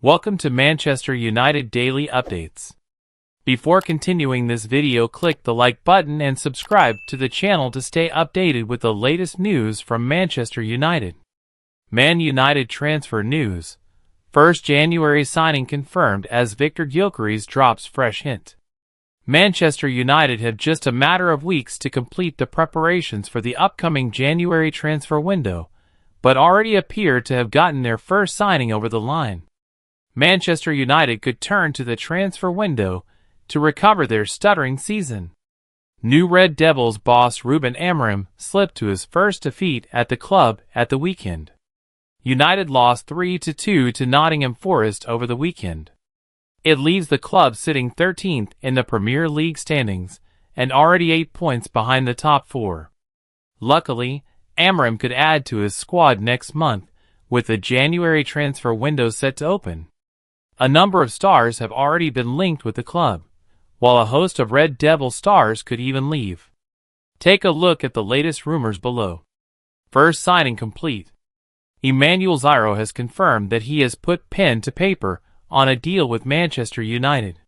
Welcome to Manchester United Daily Updates. Before continuing this video, click the like button and subscribe to the channel to stay updated with the latest news from Manchester United. Man United transfer news. 1st January signing confirmed as Victor Gyokeres drops fresh hint. Manchester United have just a matter of weeks to complete the preparations for the upcoming January transfer window, but already appear to have gotten their first signing over the line. Manchester United could turn to the transfer window to recover their stuttering season. New Red Devils boss Ruben Amorim slipped to his first defeat at the club at the weekend. United lost 3-2 to Nottingham Forest over the weekend. It leaves the club sitting 13th in the Premier League standings and already 8 points behind the top four. Luckily, Amorim could add to his squad next month, with the January transfer window set to open. A number of stars have already been linked with the club, while a host of Red Devil stars could even leave. Take a look at the latest rumors below. First signing complete. Emmanuel Ziro has confirmed that he has put pen to paper on a deal with Manchester United.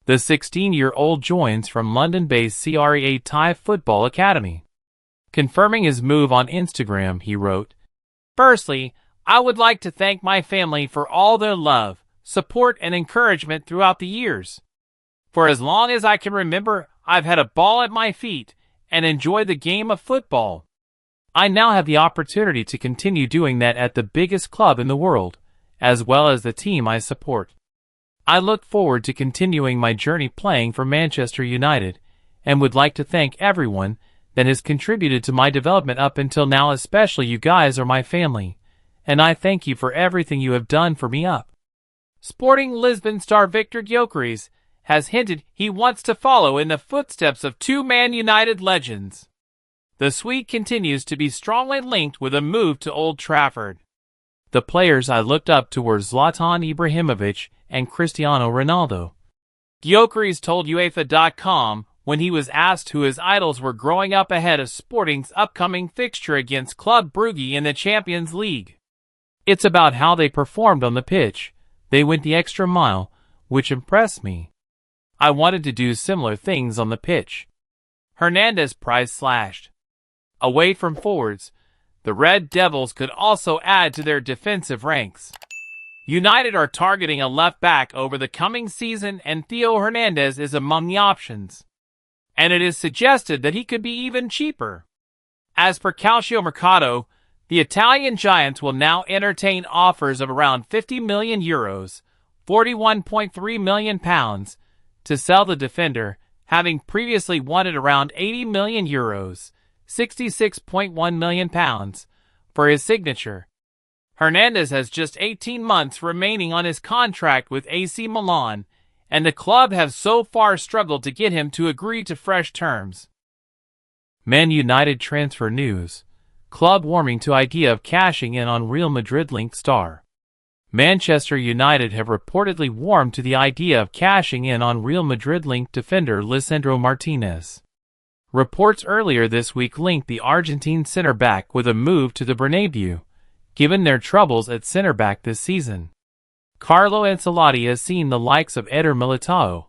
The 16-year-old joins from London-based CREA Thai Football Academy. Confirming his move on Instagram, he wrote, "Firstly, I would like to thank my family for all their love, support, and encouragement throughout the years. For as long as I can remember, I've had a ball at my feet and enjoyed the game of football. I now have the opportunity to continue doing that at the biggest club in the world, as well as the team I support. I look forward to continuing my journey playing for Manchester United, and would like to thank everyone that has contributed to my development up until now, especially you guys are my family, and I thank you for everything you have done for me up." Sporting Lisbon star Victor Gyokeres has hinted he wants to follow in the footsteps of two Man United legends. The Swede continues to be strongly linked with a move to Old Trafford. "The players I looked up to were Zlatan Ibrahimovic and Cristiano Ronaldo," Gyokeres told UEFA.com when he was asked who his idols were growing up ahead of Sporting's upcoming fixture against Club Brugge in the Champions League. "It's about how they performed on the pitch. They went the extra mile, which impressed me. I wanted to do similar things on the pitch." Hernandez price slashed. Away from forwards, the Red Devils could also add to their defensive ranks. United are targeting a left-back over the coming season, and Theo Hernandez is among the options. And it is suggested that he could be even cheaper. As per Calcio Mercato, the Italian giants will now entertain offers of around €50 million, £41.3 million, to sell the defender, having previously wanted around €80 million, £66.1 million, for his signature. Hernandez has just 18 months remaining on his contract with AC Milan, and the club have so far struggled to get him to agree to fresh terms. Man United transfer news. Club warming to idea of cashing in on Real Madrid-linked star. Manchester United have reportedly warmed to the idea of cashing in on Real Madrid-linked defender Lisandro Martinez. Reports earlier this week linked the Argentine center-back with a move to the Bernabeu, given their troubles at center-back this season. Carlo Ancelotti has seen the likes of Eder Militao,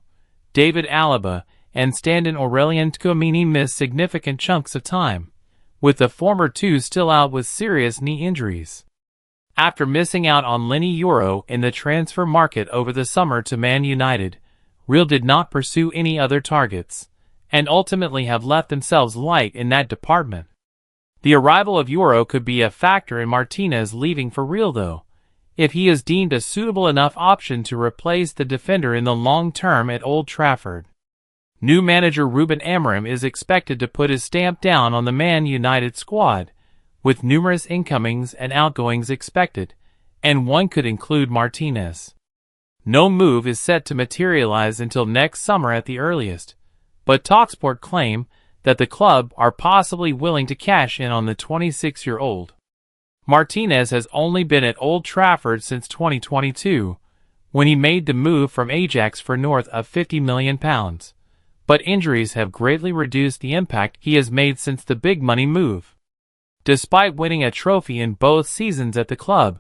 David Alaba, and stand-in Aurelien Tchouameni miss significant chunks of time, with the former two still out with serious knee injuries. After missing out on Leny Yoro in the transfer market over the summer to Man United, Real did not pursue any other targets, and ultimately have left themselves light in that department. The arrival of Yoro could be a factor in Martinez leaving for Real though, if he is deemed a suitable enough option to replace the defender in the long term at Old Trafford. New manager Ruben Amorim is expected to put his stamp down on the Man United squad, with numerous incomings and outgoings expected, and one could include Martinez. No move is set to materialize until next summer at the earliest, but TalkSport claim that the club are possibly willing to cash in on the 26-year-old. Martinez has only been at Old Trafford since 2022, when he made the move from Ajax for north of £50 million. But injuries have greatly reduced the impact he has made since the big money move. Despite winning a trophy in both seasons at the club,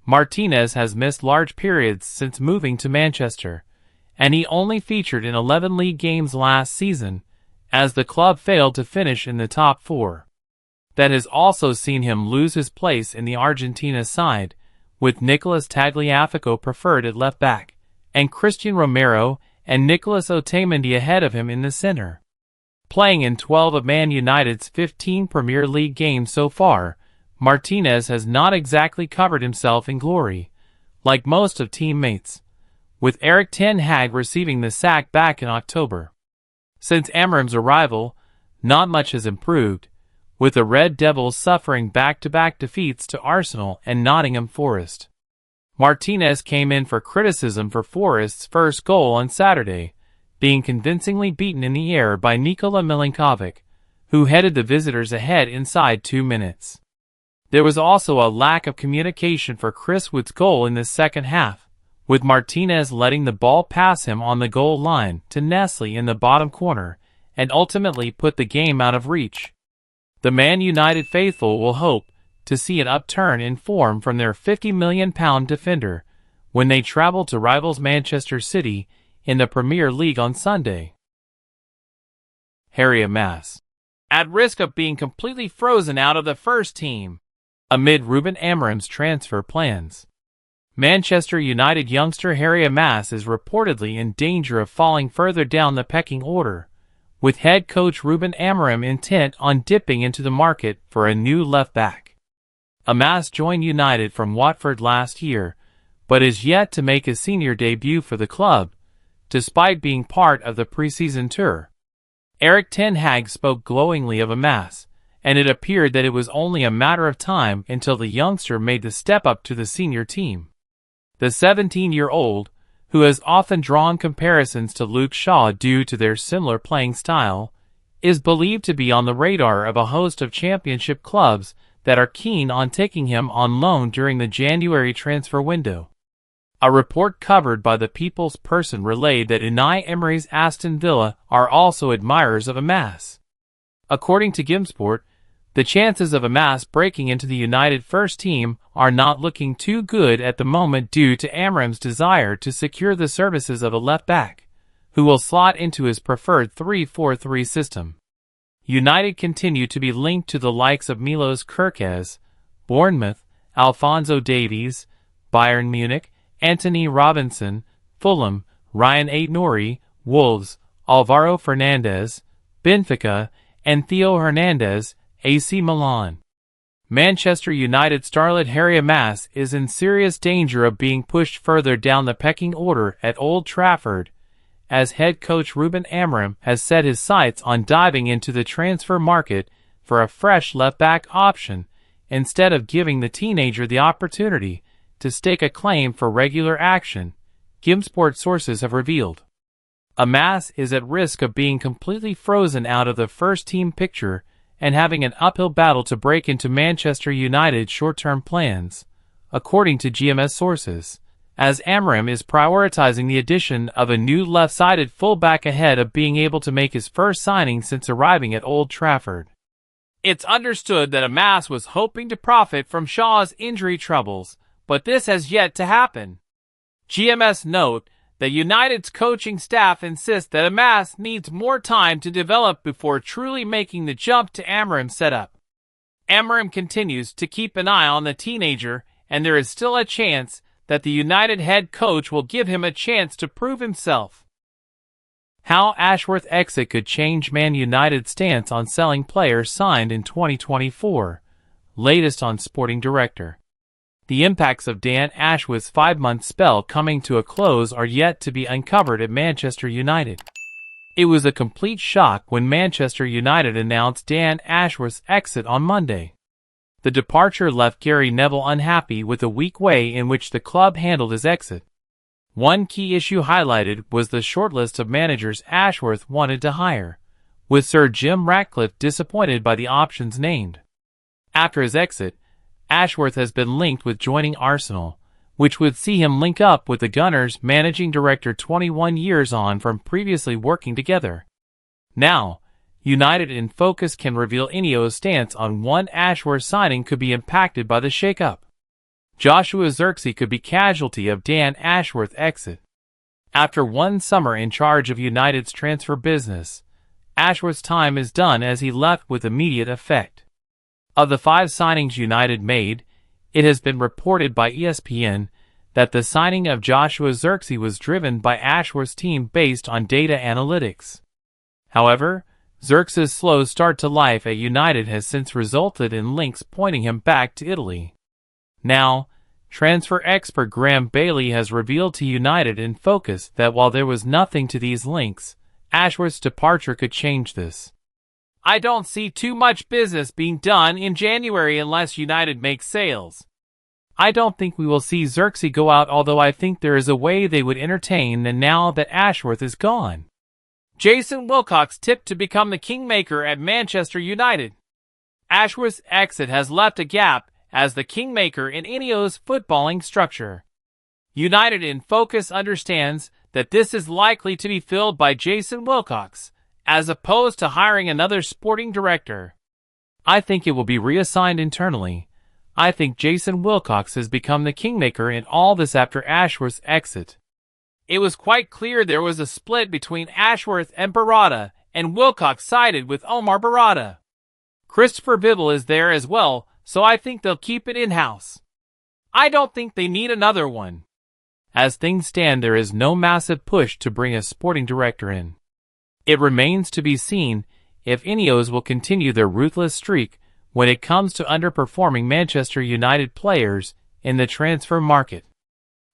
Martinez has missed large periods since moving to Manchester, and he only featured in 11 league games last season, as the club failed to finish in the top four. That has also seen him lose his place in the Argentina side, with Nicolas Tagliafico preferred at left back, and Christian Romero and Nicolas Otamendi ahead of him in the center. Playing in 12 of Man United's 15 Premier League games so far, Martinez has not exactly covered himself in glory, like most of teammates, with Erik ten Hag receiving the sack back in October. Since Amorim's arrival, not much has improved, with the Red Devils suffering back-to-back defeats to Arsenal and Nottingham Forest. Martinez came in for criticism for Forest's first goal on Saturday, being convincingly beaten in the air by Nikola Milinkovic, who headed the visitors ahead inside 2 minutes. There was also a lack of communication for Chris Wood's goal in the second half, with Martinez letting the ball pass him on the goal line to Nestle in the bottom corner, and ultimately put the game out of reach. The Man United faithful will hope to see an upturn in form from their £50 million defender when they travel to rivals Manchester City in the Premier League on Sunday. Harry Amass, at risk of being completely frozen out of the first team amid Ruben Amorim's transfer plans. Manchester United youngster Harry Amass is reportedly in danger of falling further down the pecking order, with head coach Ruben Amorim intent on dipping into the market for a new left-back. Amass joined United from Watford last year, but is yet to make his senior debut for the club, despite being part of the preseason tour. Erik ten Hag spoke glowingly of Amass, and it appeared that it was only a matter of time until the youngster made the step up to the senior team. The 17-year-old, who has often drawn comparisons to Luke Shaw due to their similar playing style, is believed to be on the radar of a host of championship clubs that are keen on taking him on loan during the January transfer window. A report covered by the People's Person relayed that Unai Emery's Aston Villa are also admirers of Amass. According to Gimsport, the chances of Amass breaking into the United first team are not looking too good at the moment due to Amorim's desire to secure the services of a left-back, who will slot into his preferred 3-4-3 system. United continue to be linked to the likes of Milos Kerkez, Bournemouth, Alphonso Davies, Bayern Munich, Anthony Robinson, Fulham, Ryan Aït-Nouri, Wolves, Alvaro Fernandez, Benfica, and Theo Hernandez, AC Milan. Manchester United starlet Harry Amass is in serious danger of being pushed further down the pecking order at Old Trafford, as head coach Ruben Amorim has set his sights on diving into the transfer market for a fresh left-back option, instead of giving the teenager the opportunity to stake a claim for regular action, Gimsport sources have revealed. Amass is at risk of being completely frozen out of the first-team picture and having an uphill battle to break into Manchester United's short-term plans, according to GMS sources, as Amorim is prioritizing the addition of a new left-sided fullback ahead of being able to make his first signing since arriving at Old Trafford. It's understood that Amass was hoping to profit from Shaw's injury troubles, but this has yet to happen. GMS note that United's coaching staff insists that Amass needs more time to develop before truly making the jump to Amorim's setup. Amorim continues to keep an eye on the teenager, and there is still a chance that the United head coach will give him a chance to prove himself. How Ashworth exit could change Man United's stance on selling players signed in 2024, latest on Sporting Director. The impacts of Dan Ashworth's 5-month spell coming to a close are yet to be uncovered at Manchester United. It was a complete shock when Manchester United announced Dan Ashworth's exit on Monday. The departure left Gary Neville unhappy with the weak way in which the club handled his exit. One key issue highlighted was the shortlist of managers Ashworth wanted to hire, with Sir Jim Ratcliffe disappointed by the options named. After his exit, Ashworth has been linked with joining Arsenal, which would see him link up with the Gunners' managing director 21 years on from previously working together. Now, United in Focus can reveal Ineos' stance on one Ashworth signing could be impacted by the shake-up. Joshua Zirkzee could be casualty of Dan Ashworth's exit. After one summer in charge of United's transfer business, Ashworth's time is done as he left with immediate effect. Of the 5 signings United made, it has been reported by ESPN that the signing of Joshua Zirkzee was driven by Ashworth's team based on data analytics. However, Zirkzee's slow start to life at United has since resulted in links pointing him back to Italy. Now, transfer expert Graham Bailey has revealed to United in Focus that while there was nothing to these links, Ashworth's departure could change this. "I don't see too much business being done in January unless United makes sales. I don't think we will see Zirkzee go out, although I think there is a way they would entertain them now that Ashworth is gone." Jason Wilcox tipped to become the kingmaker at Manchester United. Ashworth's exit has left a gap as the kingmaker in Ineos' footballing structure. United in Focus understands that this is likely to be filled by Jason Wilcox, as opposed to hiring another sporting director. "I think it will be reassigned internally. I think Jason Wilcox has become the kingmaker in all this after Ashworth's exit." It was quite clear there was a split between Ashworth and Barada, and Wilcox sided with Omar Barada. Christopher Bibble is there as well, so I think they'll keep it in-house. I don't think they need another one. As things stand, there is no massive push to bring a sporting director in. It remains to be seen if Ineos will continue their ruthless streak when it comes to underperforming Manchester United players in the transfer market.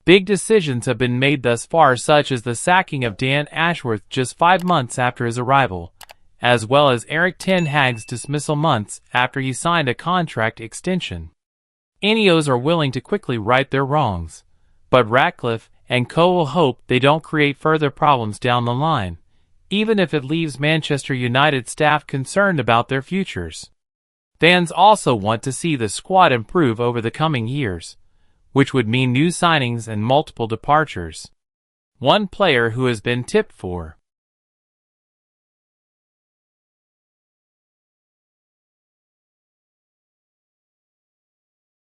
Big decisions have been made thus far, such as the sacking of Dan Ashworth just 5 months after his arrival, as well as Erik ten Hag's dismissal months after he signed a contract extension. Ineos are willing to quickly right their wrongs, but Ratcliffe and co will hope they don't create further problems down the line, even if it leaves Manchester United staff concerned about their futures. Fans also want to see the squad improve over the coming years, which would mean new signings and multiple departures. One player who has been tipped for